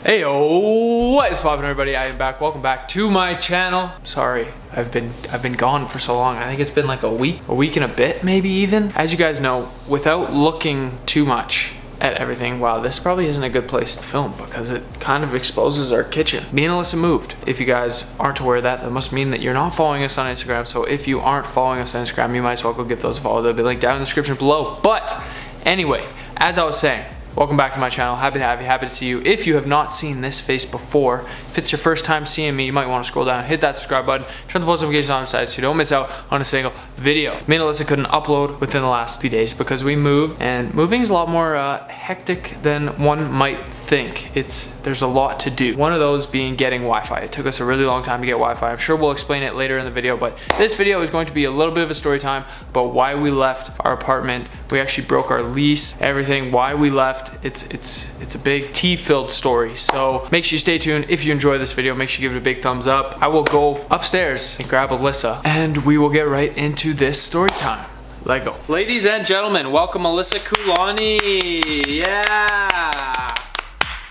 Heyo, what is poppin', everybody? I am back. Welcome back to my channel. Sorry, I've been gone for so long. I think it's been like a week and a bit, maybe even. As you guys know, without looking too much at everything, wow, this probably isn't a good place to film because it kind of exposes our kitchen. Me and Alyssa moved. If you guys aren't aware of that, that must mean that you're not following us on Instagram. So if you aren't following us on Instagram, you might as well go give those a follow. They'll be linked down in the description below. But anyway, as I was saying, welcome back to my channel. Happy to have you, happy to see you. If you have not seen this face before, if it's your first time seeing me, you might want to scroll down, hit that subscribe button, turn the post notifications on side so you don't miss out on a single video. Me and Alyssa couldn't upload within the last few days because we moved, and moving is a lot more hectic than one might think. There's a lot to do. One of those being getting Wi-Fi. It took us a really long time to get Wi-Fi. I'm sure we'll explain it later in the video, but this video is going to be a little bit of a story time about why we left our apartment. We actually broke our lease, everything, why we left. It's a big tea-filled story, so make sure you stay tuned. If you enjoy this video, make sure you give it a big thumbs up. I will go upstairs and grab Alyssa, and we will get right into this story time. Let go. Ladies and gentlemen, welcome Alyssa Kulani. Yeah.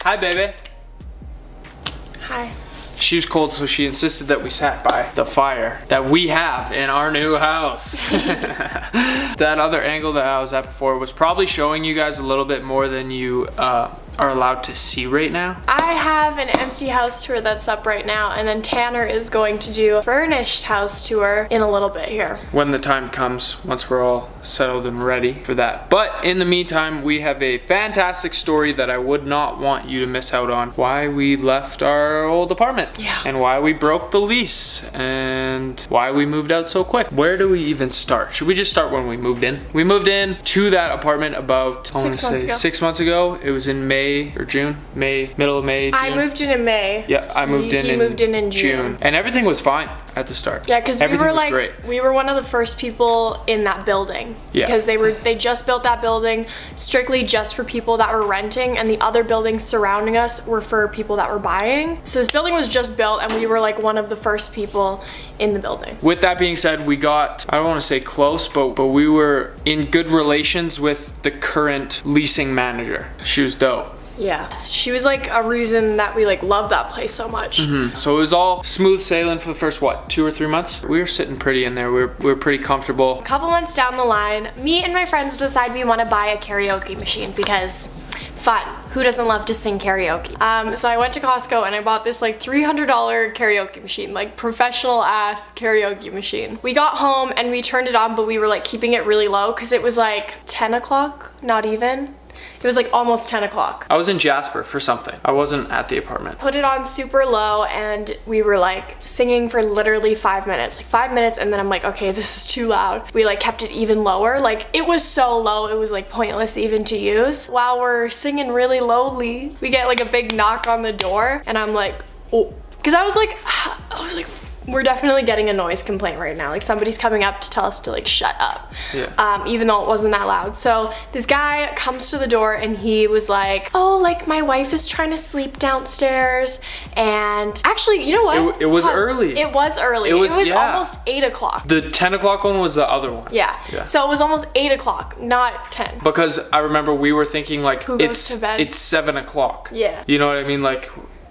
Hi, baby. Hi. She was cold, so she insisted that we sat by the fire that we have in our new house. That other angle that I was at before was probably showing you guys a little bit more than you are allowed to see right now. I have an empty house tour that's up right now, and then Tanner is going to do a furnished house tour in a little bit here. When the time comes, once we're all settled and ready for that. But in the meantime, we have a fantastic story that I would not want you to miss out on. Why we left our old apartment. Yeah. And why we broke the lease. And why we moved out so quick. Where do we even start? Should we just start when we moved in? We moved in to that apartment about 6 months ago. It was in May or June? Middle of May, June. I moved in May. Yeah, I moved in. He moved in June. And everything was fine at the start. Yeah, because great. We were one of the first people in that building. Yeah. Because they just built that building strictly just for people that were renting, and the other buildings surrounding us were for people that were buying. So this building was just built, and we were like one of the first people in the building. With that being said, we got, I don't want to say close, but we were in good relations with the current leasing manager. She was dope. Yeah, she was like a reason that we like loved that place so much. So it was all smooth sailing for the first, what, 2 or 3 months? We were sitting pretty in there. We were pretty comfortable. A couple months down the line, me and my friends decide we want to buy a karaoke machine because fun. Who doesn't love to sing karaoke? So I went to Costco and I bought this like $300 karaoke machine, like professional ass karaoke machine. We got home and we turned it on, but we were like keeping it really low because it was like 10 o'clock, not even. It was like almost 10 o'clock. I was in Jasper for something. I wasn't at the apartment. Put it on super low and we were like singing for literally 5 minutes. Like 5 minutes, and then I'm like, okay, this is too loud. We like kept it even lower. Like it was so low, it was like pointless even to use. While we're singing really lowly, we get like a big knock on the door and I'm like, oh. Because I was like, we're definitely getting a noise complaint right now. Like somebody's coming up to tell us to like shut up. Yeah. Even though it wasn't that loud. So this guy comes to the door and he was like, oh, like my wife is trying to sleep downstairs. And actually, you know what? It was early. It was early. It was yeah. Almost 8 o'clock. The 10 o'clock one was the other one. Yeah. So it was almost 8 o'clock, not 10. Because I remember we were thinking like, who goes to bed? It's 7 o'clock. Yeah. You know what I mean? Like,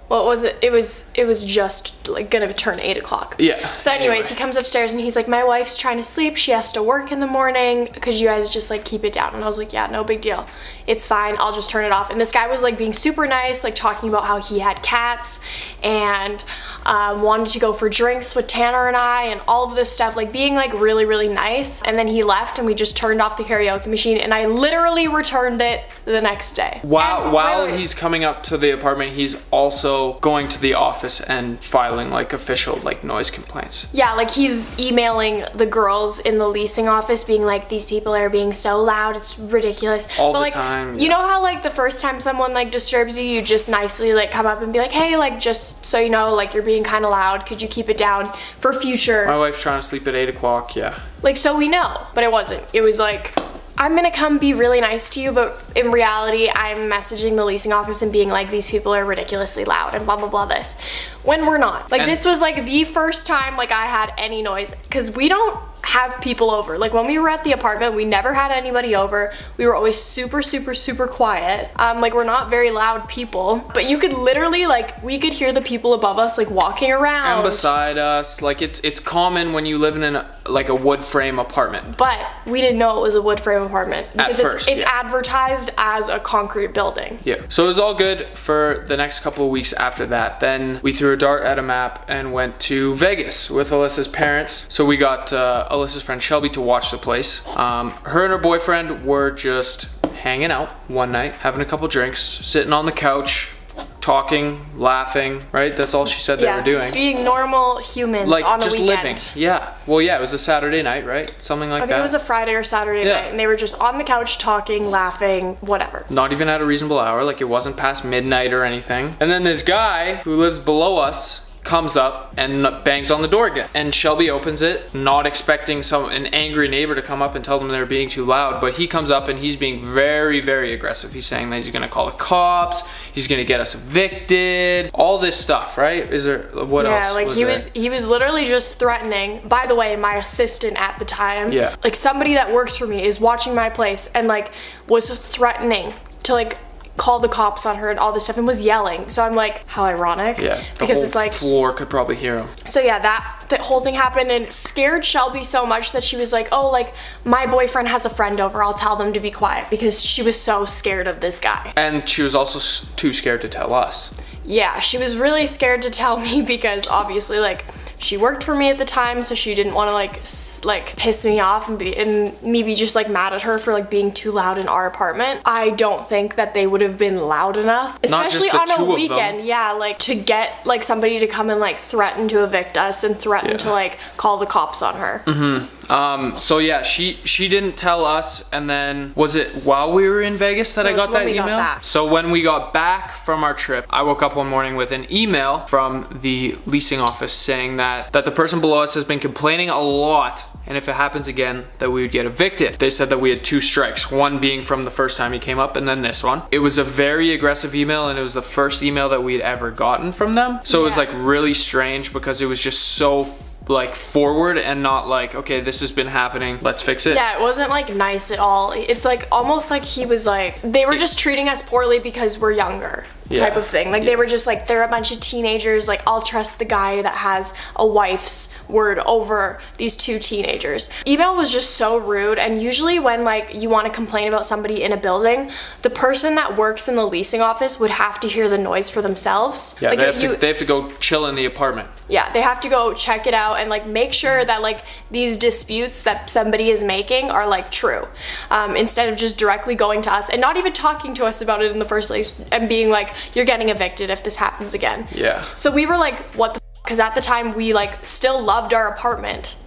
what was it? It was just like gonna turn 8 o'clock. Yeah. So anyways, he comes upstairs and he's like, my wife's trying to sleep. She has to work in the morning. Could you guys just like keep it down? And I was like, yeah, no big deal. It's fine. I'll just turn it off. And this guy was like being super nice, like talking about how he had cats and wanted to go for drinks with Tanner and I and all of this stuff, like being like really, really nice. And then he left and we just turned off the karaoke machine and I literally returned it the next day. While he's coming up to the apartment, he's also going to the office and filing like official like noise complaints. Yeah, like he's emailing the girls in the leasing office being like, these people are being so loud, it's ridiculous. All but, the like, time. Yeah. You know how like the first time someone like disturbs you, you just nicely like come up and be like, hey, like just so you know, like you're being kind of loud, could you keep it down for future? My wife's trying to sleep at 8 o'clock, yeah. Like so we know, but it wasn't. It was like, I'm gonna come be really nice to you, but in reality, I'm messaging the leasing office and being like, these people are ridiculously loud and blah, blah, blah this. When we're not. Like, this was like the first time like I had any noise, because we don't have people over. Like when we were at the apartment, we never had anybody over. We were always super, super, super quiet. Like we're not very loud people, but you could literally like, we could hear the people above us like walking around. And beside us, like it's common when you live in like a wood frame apartment. But we didn't know it was a wood frame apartment. At first, it's advertised as a concrete building. Yeah, so it was all good for the next couple of weeks after that. Then we threw a dart at a map and went to Vegas with Alyssa's parents. So we got Alyssa's friend Shelby to watch the place. Her and her boyfriend were just hanging out one night, having a couple drinks, sitting on the couch, talking, laughing, right? That's all she said they were doing. Being normal humans like on a weekend. Living. Yeah. Well, yeah, it was a Saturday night, right? Something like that. I think it was a Friday or Saturday night, and they were just on the couch talking, laughing, whatever. Not even at a reasonable hour, like it wasn't past midnight or anything. And then this guy who lives below us comes up and bangs on the door again. And Shelby opens it, not expecting an angry neighbor to come up and tell them they're being too loud, but he comes up and he's being very, very aggressive. He's saying that he's gonna call the cops, he's gonna get us evicted, all this stuff, right? Is there, what else? Yeah, like he was literally just threatening. By the way, my assistant at the time, like somebody that works for me is watching my place and like was threatening to like called the cops on her and all this stuff and was yelling. So I'm like, how ironic. Yeah, because it's like floor could probably hear him. So yeah, the whole thing happened and it scared Shelby so much that she was like, oh, like my boyfriend has a friend over, I'll tell them to be quiet, because she was so scared of this guy. And she was also too scared to tell us. Yeah, she was really scared to tell me because obviously like she worked for me at the time, so she didn't want to like piss me off and me be just like mad at her for like being too loud in our apartment. I don't think that they would have been loud enough, especially on a weekend. Yeah, like to get like somebody to come and like threaten to evict us and threaten to like call the cops on her. So yeah, she didn't tell us, and then was it while we were in Vegas that I got that email? So when we got back from our trip, I woke up one morning with an email from the leasing office saying that the person below us has been complaining a lot, and if it happens again, that we would get evicted. They said that we had 2 strikes, one being from the first time he came up and then this one. It was a very aggressive email, and it was the first email that we'd ever gotten from them. So it was like really strange because it was just so like forward and not like, okay, this has been happening, let's fix it. Yeah, it wasn't like nice at all. It's like almost like he was like, they were just treating us poorly because we're younger. Type of thing. Like they were just like, they're a bunch of teenagers, like I'll trust the guy that has a wife's word over these 2 teenagers. Email was just so rude, and usually when like you want to complain about somebody in a building, the person that works in the leasing office would have to hear the noise for themselves. Yeah, like they have to go chill in the apartment. Yeah, they have to go check it out and like make sure that like these disputes that somebody is making are like true, instead of just directly going to us and not even talking to us about it in the first place and being like, you're getting evicted if this happens again. Yeah. So we were like, what the f? Because at the time we like still loved our apartment,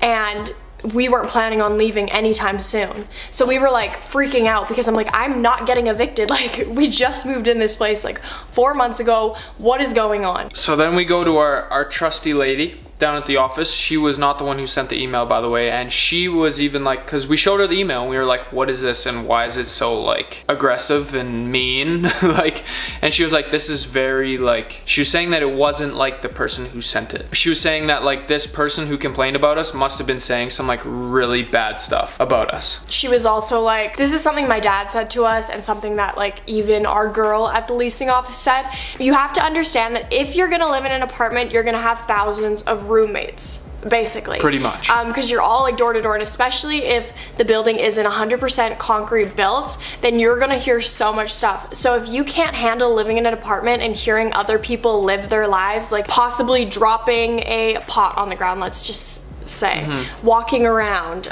and we weren't planning on leaving anytime soon. So we were like freaking out because I'm like, I'm not getting evicted. Like we just moved in this place like 4 months ago. What is going on? So then we go to our trusty lady down at the office. She was not the one who sent the email, by the way, and she was even like, because we showed her the email and we were like, what is this and why is it so like aggressive and mean? Like, and she was like, this is very like, she was saying that it wasn't like the person who sent it. She was saying that like this person who complained about us must have been saying some like really bad stuff about us. She was also like, this is something my dad said to us and something that like even our girl at the leasing office said. You have to understand that if you're gonna live in an apartment, you're gonna have thousands of roommates, basically. Pretty much. Because you're all like door to door, and especially if the building isn't 100% concrete built, then you're gonna hear so much stuff. So if you can't handle living in an apartment and hearing other people live their lives, like possibly dropping a pot on the ground, let's just say, walking around,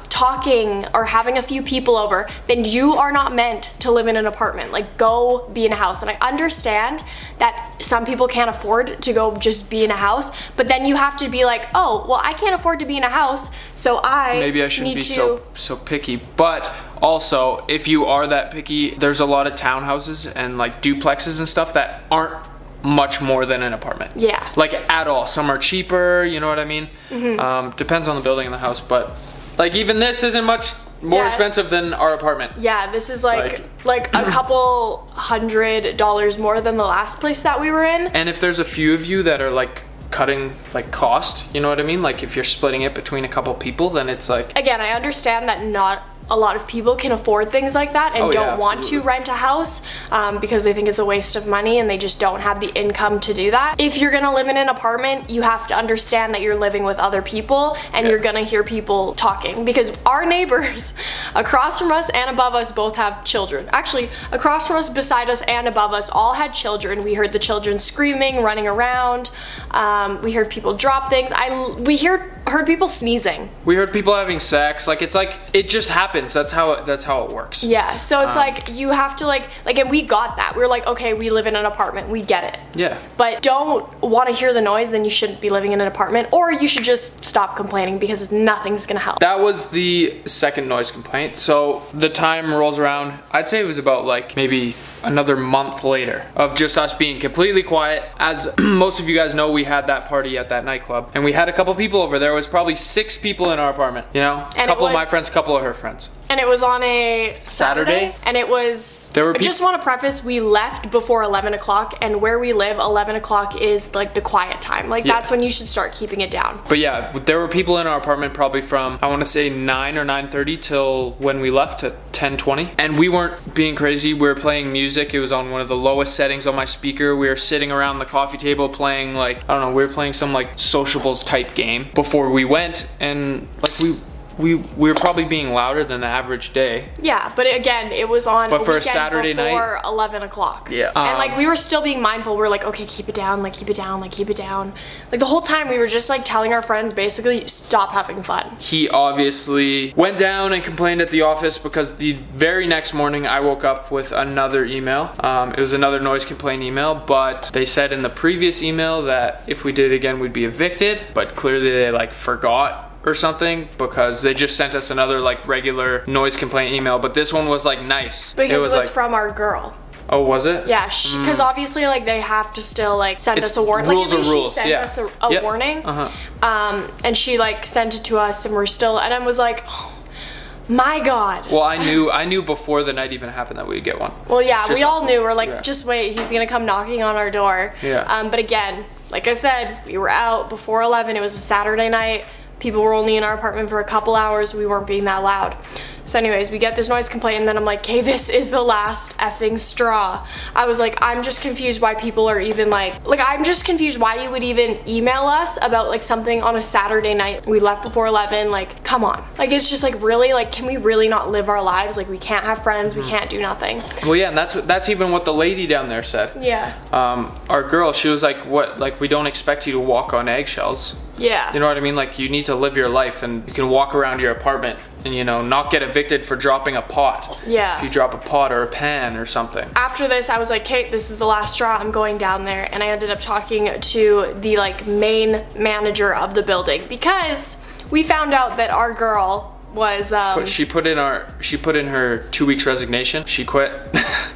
talking or having a few people over, then you are not meant to live in an apartment. Like go be in a house. And I understand that some people can't afford to go just be in a house, but then you have to be like, oh, well, I can't afford to be in a house, so maybe I shouldn't be so picky. But also, if you are that picky, there's a lot of townhouses and like duplexes and stuff that aren't much more than an apartment. Yeah. Like at all. Some are cheaper, you know what I mean? Depends on the building and the house, but like even this isn't much more expensive than our apartment. Yeah, this is like a couple $100 more than the last place that we were in. And if there's a few of you that are like cutting like cost, you know what I mean? Like if you're splitting it between a couple people, then it's like, again, I understand that not a lot of people can afford things like that and don't want to rent a house because they think it's a waste of money and they just don't have the income to do that. If you're gonna live in an apartment, you have to understand that you're living with other people and you're gonna hear people talking, because our neighbors across from us and above us both have children. Actually, across from us, beside us, and above us all had children. We heard the children screaming, running around. We heard people drop things. We heard people sneezing. We heard people having sex. Like it's like it just happens. That's how it works. Yeah. So it's like you have to like and we got that. We were like, okay, we live in an apartment. We get it. Yeah. But don't want to hear the noise, then you shouldn't be living in an apartment, or you should just stop complaining because nothing's gonna help. That was the second noise complaint. So the time rolls around. I'd say it was about like maybe another month later of just us being completely quiet. As most of you guys know, we had that party at that nightclub and we had a couple people over. There was probably 6 people in our apartment, you know, a couple of my friends, couple of her friends. And it was on a Saturday. And it was, I just want to preface, we left before 11 o'clock, and where we live, 11 o'clock is like the quiet time. Like that's when you should start keeping it down. But yeah, there were people in our apartment probably from, I want to say 9 or 9:30 till when we left at 10:20. And we weren't being crazy. We were playing music. It was on one of the lowest settings on my speaker. We were sitting around the coffee table playing like, I don't know, we were playing some like sociables type game before we went, and like we were probably being louder than the average day. Yeah, but again, it was on but for a Saturday before night, 11 o'clock. Yeah. And like we were still being mindful. We were like, okay, keep it down, like keep it down, like keep it down. Like the whole time we were just like telling our friends basically stop having fun. He obviously went down and complained at the office because the very next morning I woke up with another email. It was another noise complaint email, but they said in the previous email that if we did it again, we'd be evicted, but clearly they like forgot or something, because they just sent us another like regular noise complaint email, but this one was like nice. Because it was like, from our girl. Oh, was it? Yeah, because obviously like they have to still like send us a warning. Rules like, are rules. She sent us a warning, and she like sent it to us, and we're still, and I was like, oh, my God. Well, I knew before the night even happened that we'd get one. Well, yeah, we all knew. We're like, just wait, he's gonna come knocking on our door. Yeah. But again, like I said, we were out before 11. It was a Saturday night. People were only in our apartment for a couple hours. We weren't being that loud. So anyways, we get this noise complaint, and then I'm like, okay, this is the last effing straw. I was like, I'm just confused why people are even like I'm just confused why you would even email us about like something on a Saturday night. We left before 11, like, come on. Like, it's just like, really, like, can we really not live our lives? Like, we can't have friends, we can't do nothing. Well, yeah, and that's even what the lady down there said. Yeah. Our girl, she was like, what, like, we don't expect you to walk on eggshells. Yeah. You know what I mean? Like, you need to live your life, and you can walk around your apartment and, you know, not get evicted for dropping a pot. Yeah. If you drop a pot or a pan or something. After this, I was like, Kate, this is the last straw. I'm going down there. And I ended up talking to the like main manager of the building, because we found out that our girl was she put in her 2 weeks resignation. She quit.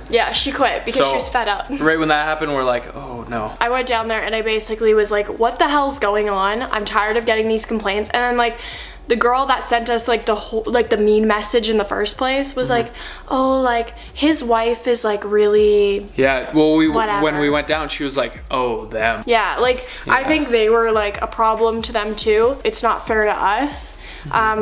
Yeah, she quit because she was fed up. Right when that happened, we're like, oh no. I went down there and I basically was like, what the hell's going on? I'm tired of getting these complaints. And then like the girl that sent us like the whole, like the mean message in the first place was like, oh, like his wife is like really, yeah, well, whatever. When we went down, she was like, oh, them. Yeah, like I think they were like a problem to them too. It's not fair to us.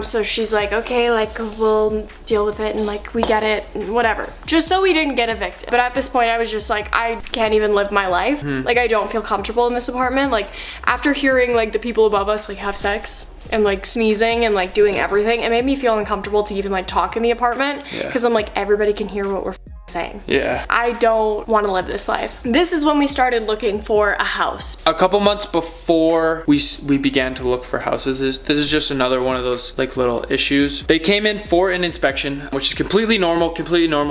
So she's like, okay, like we'll deal with it, and like we get it, and whatever, just so we didn't get evicted. But at this point I was just like, I can't even live my life. Like I don't feel comfortable in this apartment. Like after hearing like the people above us like have sex and like sneezing and like doing everything, it made me feel uncomfortable to even like talk in the apartment, because I'm like, everybody can hear what we're saying. Yeah. I don't want to live this life. This is when we started looking for a house. A couple months before we began to look for houses, this is just another one of those like little issues. They came in for an inspection, which is completely normal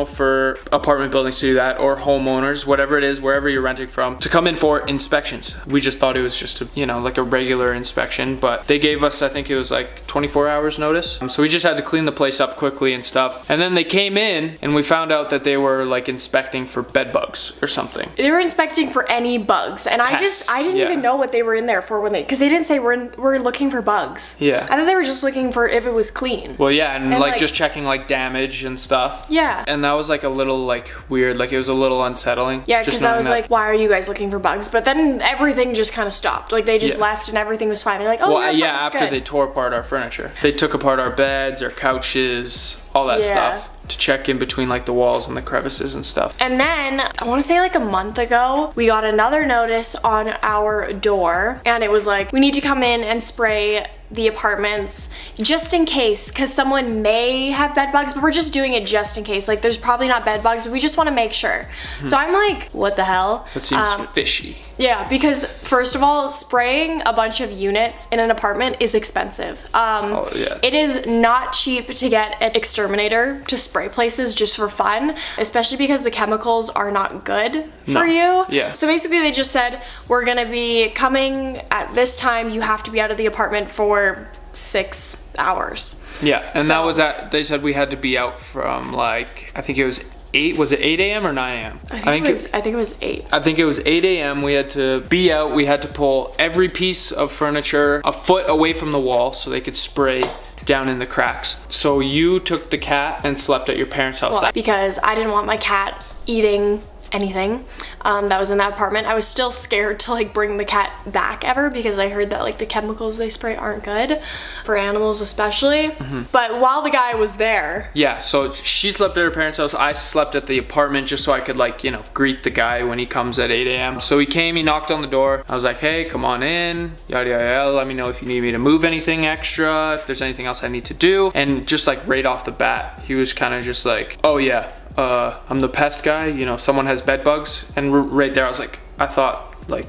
for apartment buildings to do that, or homeowners, whatever it is, wherever you're renting from, to come in for inspections. We just thought it was just a, you know, like a regular inspection, but they gave us, I think it was like 24 hours notice. So we just had to clean the place up quickly and stuff. And then they came in and we found out that they were were like inspecting for bed bugs or something. They were inspecting for any bugs, and I didn't even know what they were in there for when because they didn't say we're looking for bugs. Yeah. I thought they were just looking for if it was clean. Well, yeah, and like just checking like damage and stuff. Yeah. And that was like a little like weird, like it was a little unsettling. Yeah, because I was like, why are you guys looking for bugs? But then everything just kind of stopped. Like they just left and everything was fine. They're like, oh, well, yeah, after they tore apart our furniture. They took apart our beds, our couches, all that stuff, to check in between like the walls and the crevices and stuff. And then I want to say like a month ago, we got another notice on our door, and it was like, we need to come in and spray the apartments just in case, because someone may have bed bugs, but we're just doing it just in case. Like there's probably not bed bugs, but we just want to make sure. So I'm like, what the hell? That seems fishy. Yeah, because first of all, spraying a bunch of units in an apartment is expensive. It is not cheap to get an exterminator to spray places just for fun, especially because the chemicals are not good for you. Yeah. So basically they just said, we're gonna be coming at this time, you have to be out of the apartment for 6 hours. Yeah, and that was they said we had to be out from like, I think it was 8, was it 8 a.m. or 9 a.m.? I think it was 8. I think it was 8 a.m. We had to be out. We had to pull every piece of furniture a foot away from the wall so they could spray down in the cracks. So you took the cat and slept at your parents' house. Well, because I didn't want my cat eating anything that was in that apartment. I was still scared to like bring the cat back ever, because I heard that like the chemicals they spray aren't good for animals especially. But while the guy was there, yeah, so she slept at her parents' house. I slept at the apartment just so I could like, you know, greet the guy when he comes at 8 a.m. So he came, he knocked on the door. I was like, hey, come on in, yada yada yada. Let me know if you need me to move anything extra, if there's anything else I need to do. And just like right off the bat, he was kind of just like, oh yeah, I'm the pest guy, you know, someone has bed bugs. And right there I was like, I thought like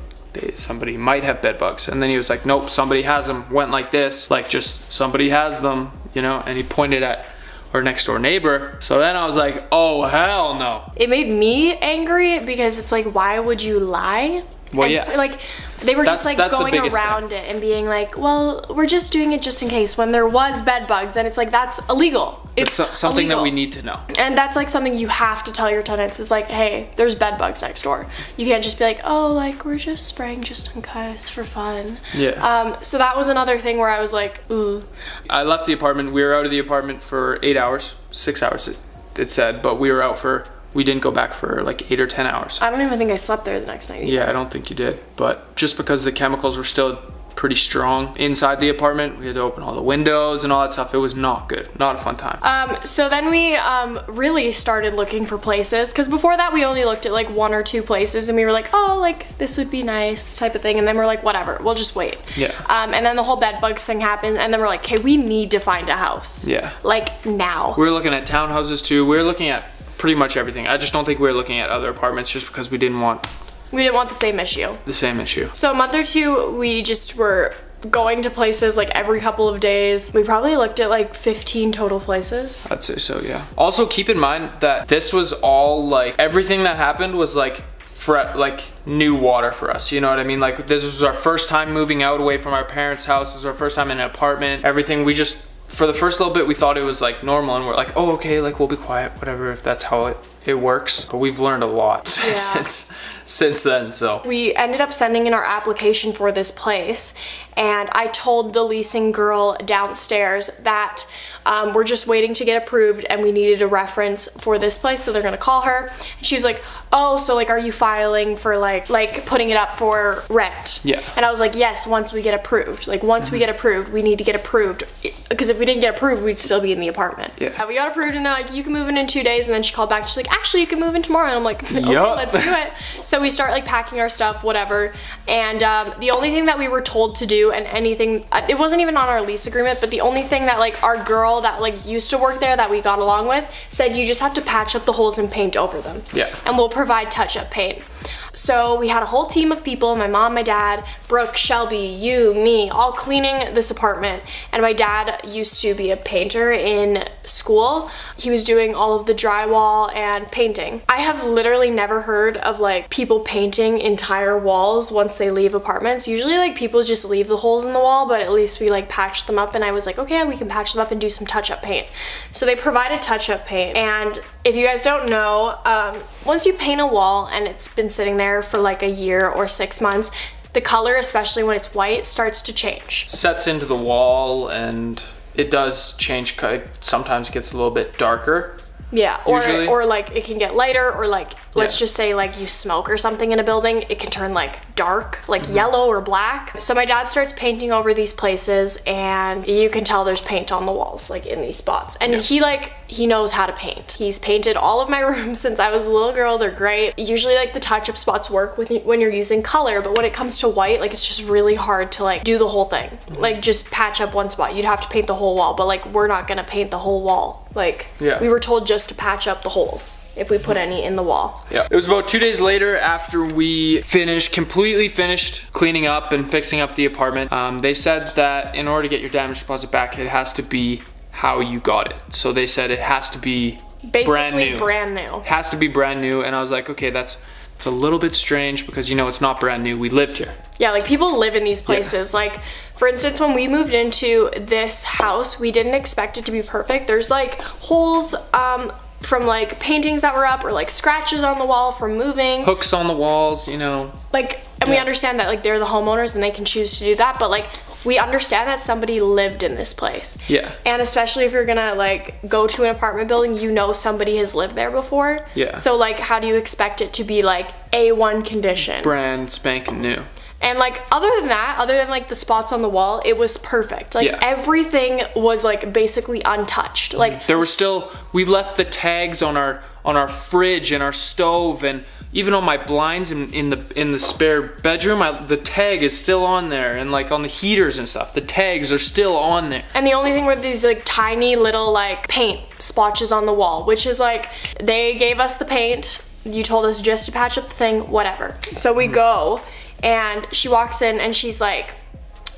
somebody might have bed bugs. And then he was like, nope, somebody has them. Went like this, like just somebody has them, you know, and he pointed at our next door neighbor. So then I was like, oh hell no. It made me angry because it's like, why would you lie? Well, and yeah. so, like they were just like going around thing. it and being like, well, we're just doing it just in case, when there was bed bugs. And it's like, that's illegal. It's something illegal. that we need to know. And that's like something you have to tell your tenants. It's like, hey, there's bed bugs next door. You can't just be like, oh, like we're just spraying just in case for fun. Yeah. So that was another thing where I was like, ooh. I left the apartment. We were out of the apartment for 8 hours, 6 hours it said, but we were out for, we didn't go back for like 8 or 10 hours. I don't even think I slept there the next night either. Yeah, I don't think you did. But just because the chemicals were still pretty strong inside the apartment, we had to open all the windows and all that stuff. It was not good, not a fun time. So then we really started looking for places, because before that we only looked at like 1 or 2 places, and we were like, oh, like this would be nice type of thing. And then we're like, whatever, we'll just wait. Yeah. And then the whole bed bugs thing happened, and then we're like, okay, we need to find a house. Yeah. Like now. We were looking at townhouses too. We were looking at pretty much everything. I just don't think we were looking at other apartments just because we didn't want the same issue. The same issue. So a month or 2, we just were going to places like every couple of days. We probably looked at like 15 total places. I'd say so, yeah. Also keep in mind that this was all like, everything that happened was like new water for us, you know what I mean? Like this was our first time moving out away from our parents' house. This was our first time in an apartment. Everything, we just, for the first little bit we thought it was like normal, and we're like, oh okay, like we'll be quiet, whatever, if that's how it works. But we've learned a lot since then. So we ended up sending in our application for this place, and I told the leasing girl downstairs that we're just waiting to get approved and we needed a reference for this place, so they're gonna call her. And she was like, oh, so like are you filing for like putting it up for rent? Yeah. And I was like, yes, once we get approved. Like once we get approved, we need to get approved, because if we didn't get approved, we'd still be in the apartment. Yeah. We got approved, and they're like, you can move in 2 days. And then she called back, she's like, actually you can move in tomorrow. And I'm like, okay, let's do it. So we start like packing our stuff, whatever. And the only thing that we were told to do, and anything, it wasn't even on our lease agreement, but the only thing that like our girl that like used to work there that we got along with said, you just have to patch up the holes and paint over them. Yeah. And we'll provide touch-up paint. So we had a whole team of people, my mom, my dad, Brooke, Shelby, you, me, all cleaning this apartment. And my dad used to be a painter in school. He was doing all of the drywall and painting. I have literally never heard of like people painting entire walls once they leave apartments. Usually like people just leave the holes in the wall, but at least we like patched them up, and I was like, okay, we can patch them up and do some touch-up paint. So they provided touch-up paint, and if you guys don't know, once you paint a wall and it's been sitting there for like a year or 6 months, the color, especially when it's white, starts to change. Sets into the wall, and it does change. Sometimes it gets a little bit darker. Yeah, or like it can get lighter, or like let's just say like you smoke or something in a building, it can turn like dark, like yellow or black. So my dad starts painting over these places, and you can tell there's paint on the walls, like in these spots. And he knows how to paint. He's painted all of my rooms since I was a little girl. They're great. Usually like the touch-up spots work when you're using color, but when it comes to white, like it's just really hard to like do the whole thing. Like just patch up one spot. You'd have to paint the whole wall, but like we're not gonna paint the whole wall. Like we were told just to patch up the holes if we put any in the wall. Yeah. It was about 2 days later after we completely finished cleaning up and fixing up the apartment. They said that in order to get your damage deposit back, it has to be how you got it. So they said it has to be basically brand new. It has to be brand new, and I was like, okay, it's a little bit strange because you know it's not brand new. We lived here. Yeah, like people live in these places. Yeah. Like for instance, when we moved into this house, we didn't expect it to be perfect. There's like holes from like paintings that were up, or like scratches on the wall from moving. Hooks on the walls, you know. Like, and we understand that like they're the homeowners and they can choose to do that, but like we understand that somebody lived in this place. Yeah. And especially if you're gonna like go to an apartment building, you know somebody has lived there before. Yeah. So like how do you expect it to be like A1 condition? Brand spanking new. And like other than like the spots on the wall, it was perfect. Like everything was like basically untouched. Like there were still, we left the tags on our fridge and our stove, and even on my blinds in the spare bedroom, the tag is still on there, and like on the heaters and stuff, the tags are still on there. And the only thing were these like tiny little like paint splotches on the wall, which is like they gave us the paint. You told us just to patch up the thing, whatever. So we go. And she walks in and she's like,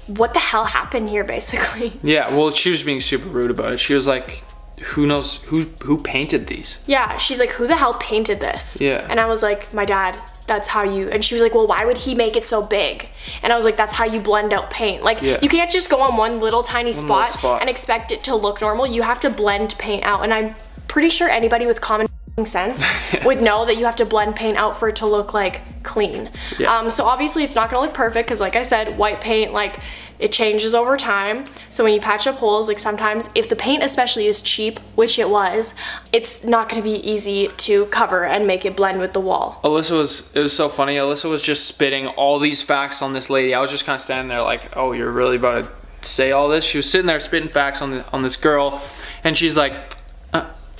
what the hell happened here, basically? Yeah, well, she was being super rude about it. She was like, who knows, who painted these? Yeah, she's like, who the hell painted this? Yeah. And I was like, my dad, that's how you, and she was like, well, why would he make it so big? And I was like, that's how you blend out paint. Like, you can't just go on one little tiny spot and expect it to look normal. You have to blend paint out. And I'm pretty sure anybody with common sense would know that you have to blend paint out for it to look like clean. Yeah. So obviously it's not gonna look perfect because like I said, white paint, like it changes over time. So when you patch up holes, like sometimes if the paint especially is cheap, which it was, it's not gonna be easy to cover and make it blend with the wall. It was so funny. Alyssa was just spitting all these facts on this lady. I was just kind of standing there like, oh, you're really about to say all this? She was sitting there spitting facts on this girl, and she's like,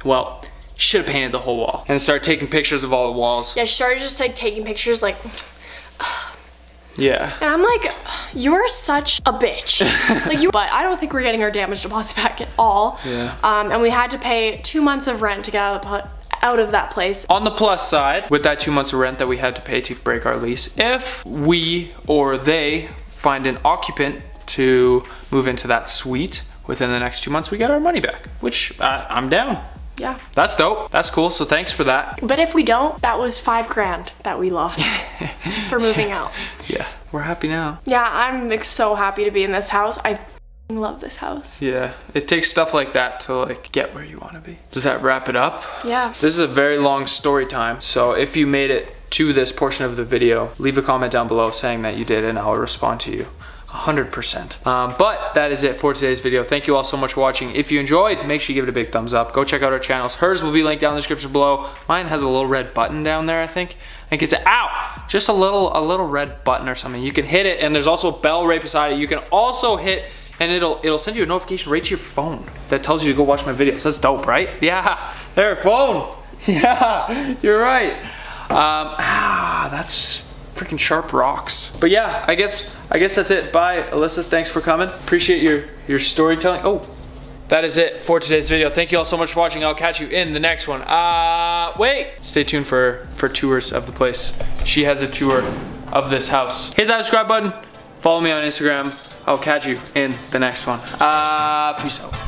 well, should have painted the whole wall, and started taking pictures of all the walls. Yeah, she started just like taking pictures like yeah. And I'm like, you're such a bitch. But I don't think we're getting our damage deposit back at all. Yeah. And we had to pay 2 months of rent to get out of that place. On the plus side, with that 2 months of rent that we had to pay to break our lease, if we or they find an occupant to move into that suite within the next 2 months, we get our money back, which I'm down. Yeah. That's dope. That's cool. So thanks for that. But if we don't, that was $5 grand that we lost for moving out. Yeah. We're happy now. Yeah, I'm so happy to be in this house. I love this house. Yeah. It takes stuff like that to like get where you want to be. Does that wrap it up? Yeah. This is a very long story time. So if you made it to this portion of the video, leave a comment down below saying that you did, and I'll respond to you. 100%. But that is it for today's video. Thank you all so much for watching. If you enjoyed, make sure you give it a big thumbs up. Go check out our channels. Hers will be linked down in the description below. Mine has a little red button down there, I think. It's just a little red button or something. You can hit it, and there's also a bell right beside it. You can also hit, and it'll send you a notification right to your phone that tells you to go watch my videos. That's dope, right? Yeah, there, phone. Yeah, you're right. That's freaking sharp rocks. But yeah, I guess that's it. Bye, Alyssa. Thanks for coming. Appreciate your storytelling. Oh, that is it for today's video. Thank you all so much for watching. I'll catch you in the next one. Wait, stay tuned for tours of the place. She has a tour of this house. Hit that subscribe button. Follow me on Instagram. I'll catch you in the next one. Peace out.